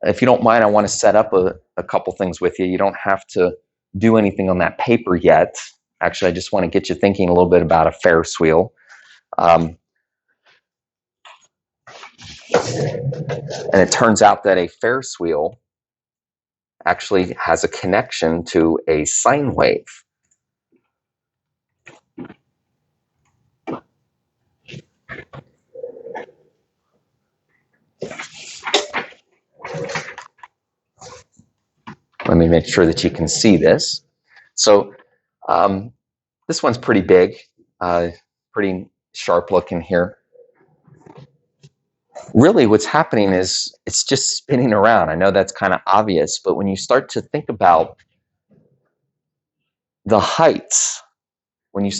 if you don't mind, I want to set up a couple things with you. You don't have to do anything on that paper yet. Actually, I just want to get you thinking a little bit about a Ferris wheel. And it turns out that a Ferris wheel actually has a connection to a sine wave. Let me make sure that you can see this. So this one's pretty big, pretty sharp looking here. Really what's happening is it's just spinning around. I know that's kind of obvious, but when you start to think about the heights, when you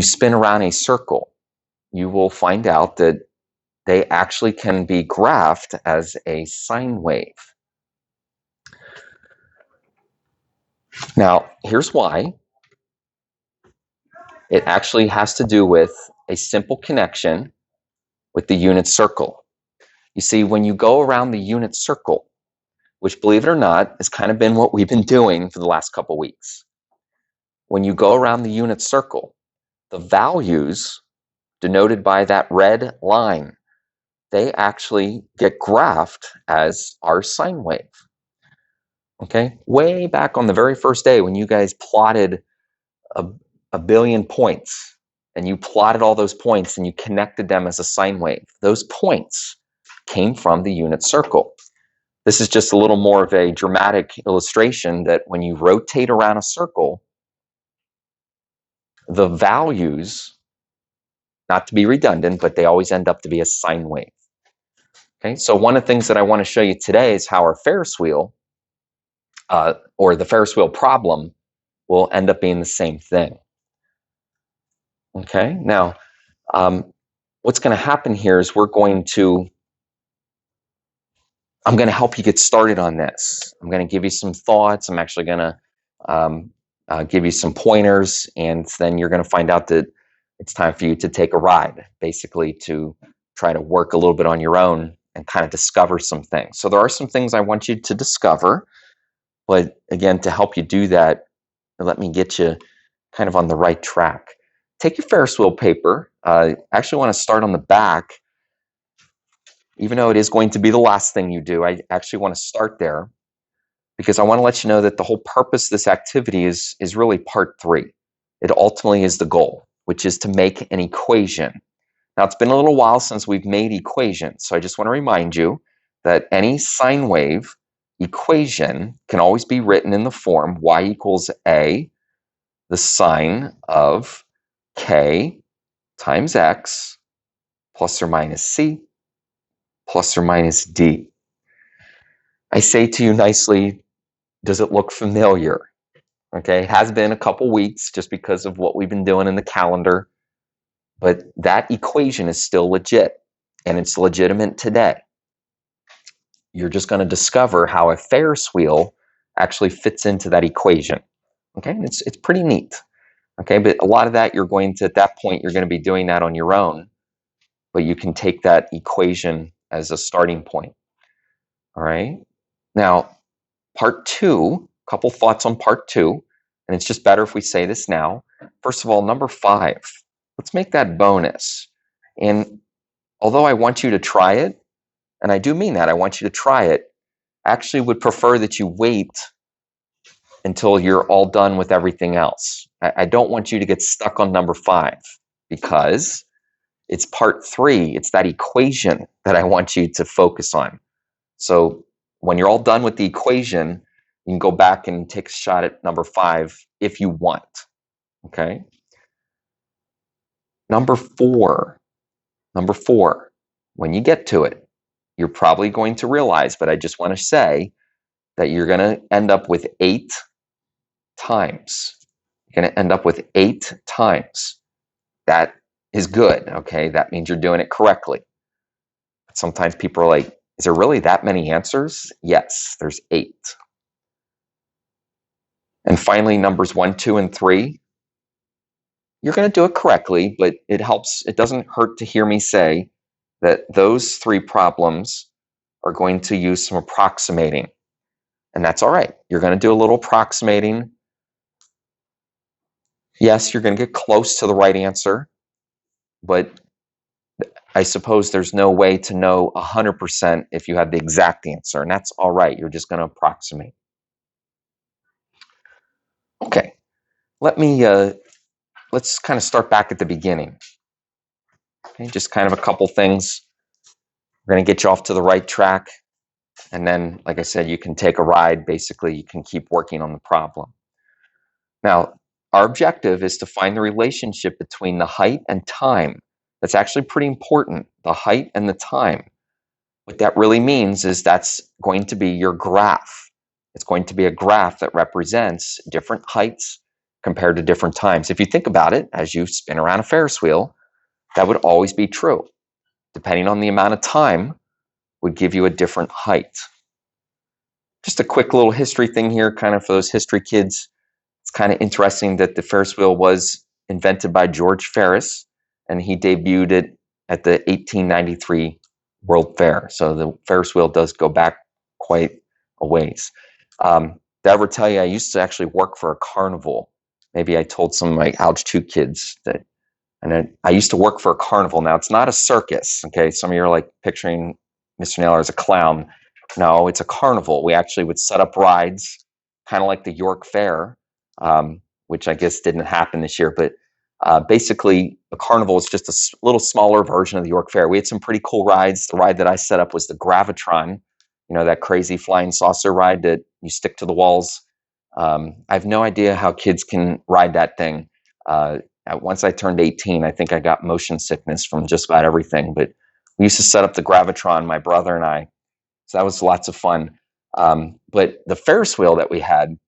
spin around a circle, you will find out that they actually can be graphed as a sine wave. Now, here's why. It actually has to do with a simple connection with the unit circle. You see, when you go around the unit circle, which, believe it or not, has kind of been what we've been doing for the last couple weeks. When you go around the unit circle, the values denoted by that red line, they actually get graphed as our sine wave. Okay? Way back on the very first day when you guys plotted a billion points, and you plotted all those points and you connected them as a sine wave, those points came from the unit circle. This is just a little more of a dramatic illustration that when you rotate around a circle, the values, not to be redundant, but they always end up to be a sine wave. Okay, so one of the things that I want to show you today is how our Ferris wheel, or the Ferris wheel problem, will end up being the same thing. Okay, now what's going to happen here is I'm going to help you get started on this. I'm going to give you some thoughts. I'm actually going to give you some pointers, and then you're going to find out that it's time for you to take a ride, basically to try to work a little bit on your own and kind of discover some things. So there are some things I want you to discover, but again, to help you do that, let me get you kind of on the right track. Take your Ferris wheel paper. I actually want to start on the back. Even though it is going to be the last thing you do, I actually want to start there because I want to let you know that the whole purpose of this activity is really part 3. It ultimately is the goal, which is to make an equation. Now, it's been a little while since we've made equations, so I just want to remind you that any sine wave equation can always be written in the form y equals a, the sine of k times x plus or minus c plus or minus d. I say to you nicely, does it look familiar? Okay, it has been a couple weeks just because of what we've been doing in the calendar, but that equation is still legit, and it's legitimate today. You're just going to discover how a Ferris wheel actually fits into that equation. Okay, it's pretty neat. Okay, but a lot of that at that point, you're going to be doing that on your own, but you can take that equation as a starting point. All right. Now, part 2, a couple thoughts on part 2, and it's just better if we say this now. First of all, number 5, let's make that bonus. And although I want you to try it, and I do mean that, I want you to try it, I actually would prefer that you wait until you're all done with everything else. I don't want you to get stuck on number 5 because it's part 3. It's that equation that I want you to focus on. So when you're all done with the equation, you can go back and take a shot at number 5 if you want. Okay. Number 4, when you get to it, you're probably going to realize, but I just want to say that you're going to end up with 8 times. You're going to end up with 8 times. That is good, okay? That means you're doing it correctly. Sometimes people are like, is there really that many answers? Yes, there's 8. And finally, numbers 1, 2, and 3, you're going to do it correctly, but it helps. It doesn't hurt to hear me say that those 3 problems are going to use some approximating. And that's all right. You're going to do a little approximating. Yes, you're going to get close to the right answer, but I suppose there's no way to know 100% if you have the exact answer, and that's all right. You're just going to approximate. Okay, let's kind of start back at the beginning. Okay, just kind of a couple things. We're going to get you off to the right track, and then, like I said, you can take a ride. Basically, you can keep working on the problem. Now, our objective is to find the relationship between the height and time. That's actually pretty important, the height and the time. What that really means is that's going to be your graph. It's going to be a graph that represents different heights compared to different times. If you think about it, as you spin around a Ferris wheel, that would always be true. Depending on the amount of time, would give you a different height. Just a quick little history thing here, kind of for those history kids. It's kind of interesting that the Ferris wheel was invented by George Ferris, and he debuted it at the 1893 World Fair. So the Ferris wheel does go back quite a ways. Did I ever tell you I used to actually work for a carnival? Maybe I told some of my Alge 2 kids that, and I used to work for a carnival. Now, it's not a circus, okay? Some of you are like picturing Mr. Naylor as a clown. No, it's a carnival. We actually would set up rides, kind of like the York Fair, which I guess didn't happen this year, but basically a carnival is just a little smaller version of the York Fair. We had some pretty cool rides. The ride that I set up was the Gravitron, you know, that crazy flying saucer ride that you stick to the walls. I have no idea how kids can ride that thing. Once I turned 18, I think I got motion sickness from just about everything, but we used to set up the Gravitron, my brother and I. So that was lots of fun. But the Ferris wheel that we had,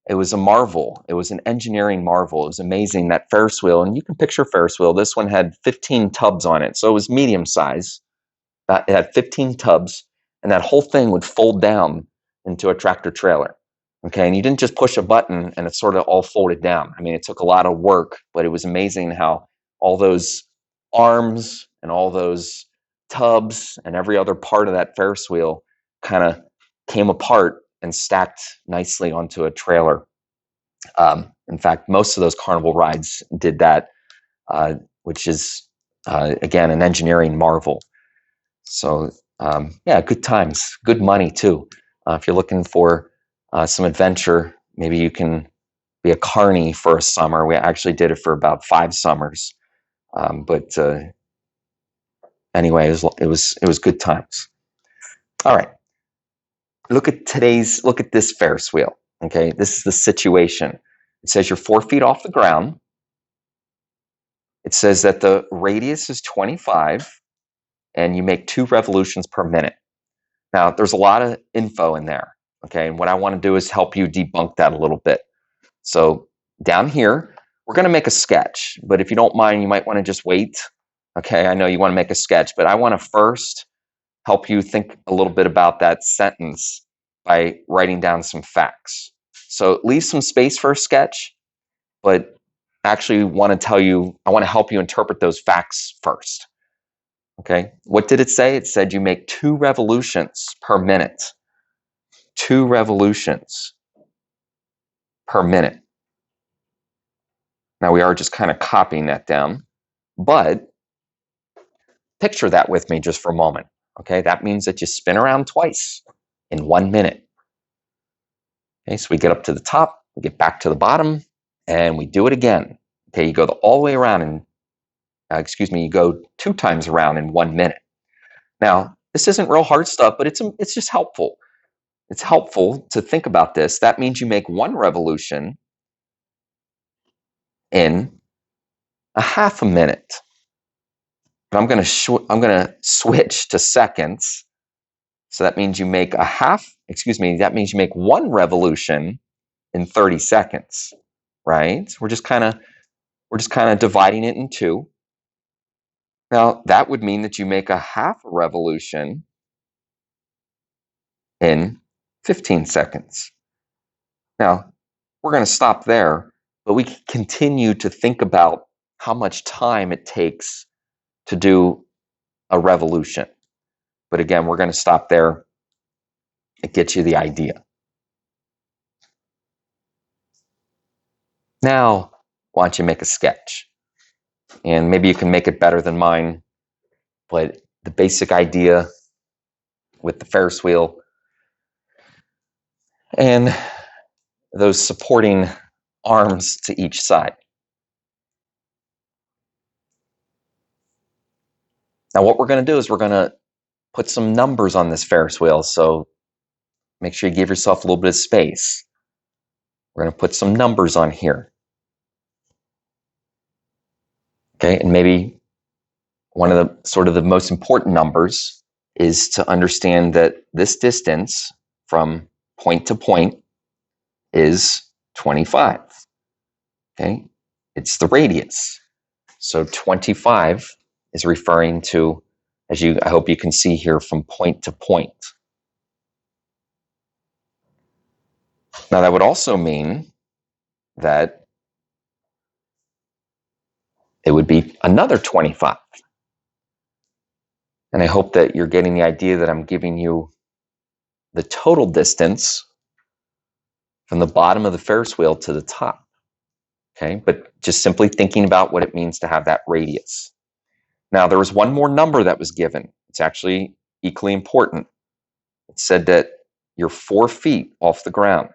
it was a marvel. It was an engineering marvel. It was amazing, that Ferris wheel. And you can picture a Ferris wheel. This one had 15 tubs on it. So it was medium size. It had 15 tubs. And that whole thing would fold down into a tractor trailer. Okay, and you didn't just push a button and it sort of all folded down. I mean, it took a lot of work, but it was amazing how all those arms and all those tubs and every other part of that Ferris wheel kind of came apart and stacked nicely onto a trailer. In fact, most of those carnival rides did that, which is, again, an engineering marvel. So, yeah, good times, good money too. If you're looking for some adventure, maybe you can be a carny for a summer. We actually did it for about 5 summers. But anyway, it was good times. All right. Look at this Ferris wheel. Okay, this is the situation. It says you're 4 feet off the ground. It says that the radius is 25 and you make 2 revolutions per minute. Now, there's a lot of info in there. Okay, and what I want to do is help you debunk that a little bit. So down here, we're going to make a sketch, but if you don't mind, you might want to just wait. Okay, I know you want to make a sketch, but I want to first help you think a little bit about that sentence by writing down some facts. So leave some space for a sketch, but actually want to tell you, I want to help you interpret those facts first. Okay, what did it say? It said you make 2 revolutions per minute. 2 revolutions per minute. Now we are just kind of copying that down, but picture that with me just for a moment. Okay, that means that you spin around twice in 1 minute. Okay, so we get up to the top, we get back to the bottom, and we do it again. Okay, you go all the way around and, you go 2 times around in 1 minute. Now, this isn't real hard stuff, but it's just helpful. It's helpful to think about this. That means you make 1 revolution in a half a minute. But I'm going to switch to seconds. So that means you make that means you make 1 revolution in 30 seconds, right? We're just kind of dividing it in 2. Now, that would mean that you make a half a revolution in 15 seconds. Now, we're going to stop there, but we can continue to think about how much time it takes to do a revolution. But again, we're going to stop there. It gets you the idea. Now, why don't you make a sketch? And maybe you can make it better than mine, but the basic idea with the Ferris wheel and those supporting arms to each side. Now, what we're going to do is we're going to put some numbers on this Ferris wheel, so make sure you give yourself a little bit of space. We're going to put some numbers on here. Okay, and maybe one of the most important numbers is to understand that this distance from point to point is 25. Okay, it's the radius. So 25 is referring to, I hope you can see here, from point to point. Now that would also mean that it would be another 25. And I hope that you're getting the idea that I'm giving you the total distance from the bottom of the Ferris wheel to the top. Okay, but just simply thinking about what it means to have that radius. Now, there was one more number that was given. It's actually equally important. It said that you're 4 feet off the ground.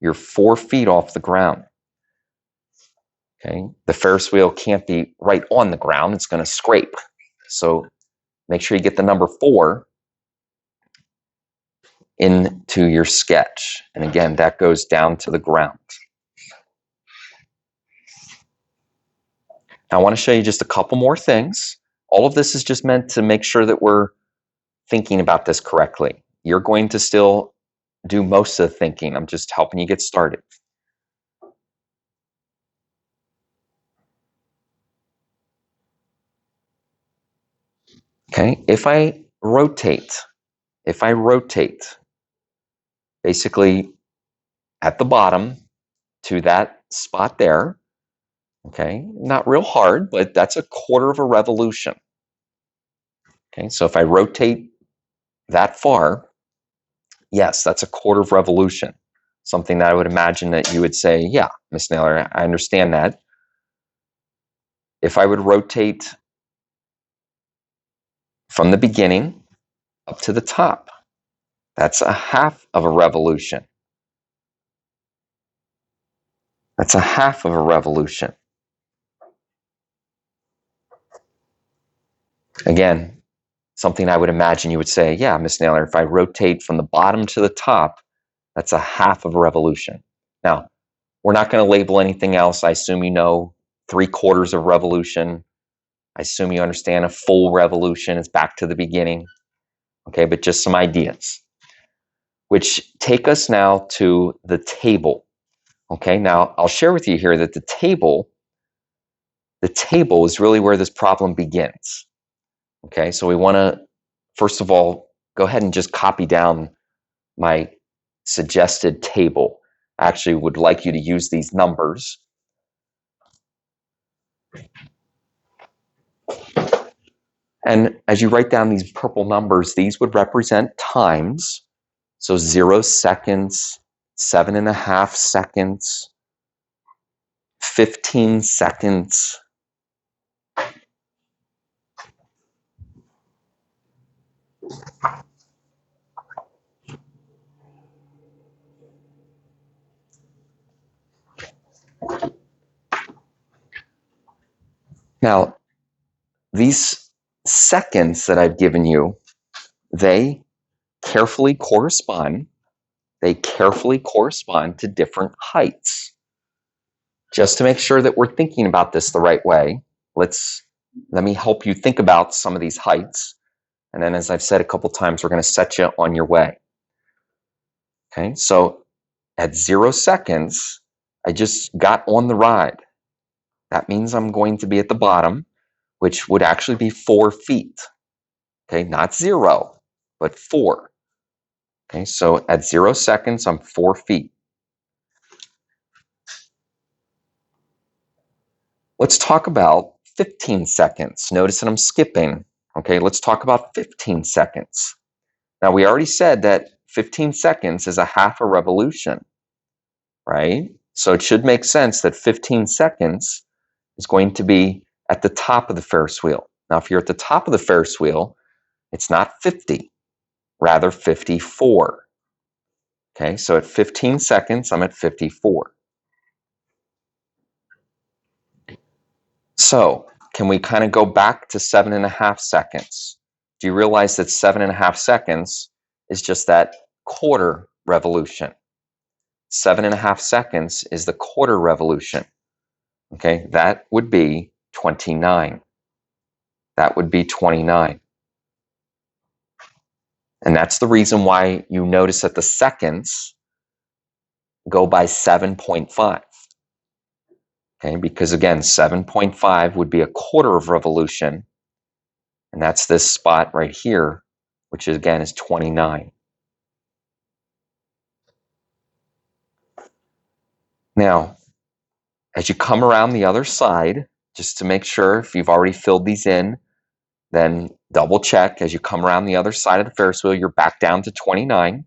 You're 4 feet off the ground. Okay, the Ferris wheel can't be right on the ground. It's going to scrape. So make sure you get the number 4 into your sketch. And again, that goes down to the ground. Now, I want to show you just a couple more things. All of this is just meant to make sure that we're thinking about this correctly. You're going to still do most of the thinking. I'm just helping you get started. Okay, if I rotate basically at the bottom to that spot there, okay, not real hard, but that's a quarter of a revolution. Okay, so if I rotate that far, yes, that's a quarter of revolution. Something that I would imagine that you would say, yeah, Miss Naylor, I understand that. If I would rotate from the beginning up to the top, that's a half of a revolution. That's a half of a revolution. Again, something I would imagine you would say, yeah, Miss Naylor, if I rotate from the bottom to the top, that's a half of a revolution. Now, we're not going to label anything else. I assume you know 3/4 of revolution. I assume you understand a full revolution is back to the beginning. Okay, but just some ideas, which take us now to the table. Okay, now I'll share with you here that the table is really where this problem begins. Okay, so we want to, first of all, go ahead and just copy down my suggested table. I actually would like you to use these numbers. And as you write down these purple numbers, these would represent times. So 0 seconds, 7.5 seconds, 15 seconds. Now, these seconds that I've given you, they carefully correspond to different heights. Just to make sure that we're thinking about this the right way, let me help you think about some of these heights. And then, as I've said a couple times, we're going to set you on your way. Okay, so at 0 seconds, I just got on the ride. That means I'm going to be at the bottom, which would actually be 4 feet. Okay, not 0, but 4. Okay, so at 0 seconds, I'm 4 feet. Let's talk about 15 seconds? Notice that I'm skipping. Okay, let's talk about 15 seconds. Now, we already said that 15 seconds is a half a revolution, right? So it should make sense that 15 seconds is going to be at the top of the Ferris wheel. Now, if you're at the top of the Ferris wheel, it's not 50, rather 54. Okay, so at 15 seconds, I'm at 54. So can we kind of go back to 7.5 seconds? Do you realize that 7.5 seconds is just that quarter revolution? 7.5 seconds is the quarter revolution. Okay, that would be 29. That would be 29. And that's the reason why you notice that the seconds go by 7.5. Okay, because again, 7.5 would be a quarter of revolution. And that's this spot right here, which again is 29. Now, as you come around the other side, just to make sure if you've already filled these in, then double check. As you come around the other side of the Ferris wheel, you're back down to 29.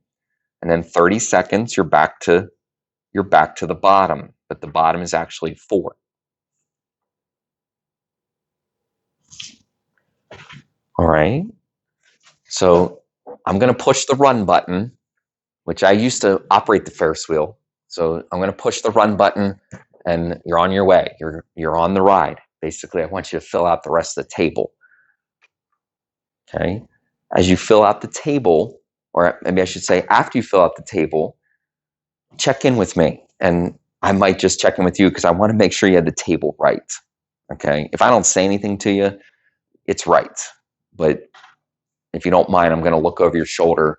And then 30 seconds, you're back to the bottom. But the bottom is actually 4. All right. So I'm going to push the run button, which I used to operate the Ferris wheel. So I'm going to push the run button and you're on your way. You're on the ride. Basically, I want you to fill out the rest of the table. Okay. As you fill out the table, or maybe I should say after you fill out the table, check in with me. And I might just check in with you because I want to make sure you have the table right. Okay. If I don't say anything to you, it's right. But if you don't mind, I'm going to look over your shoulder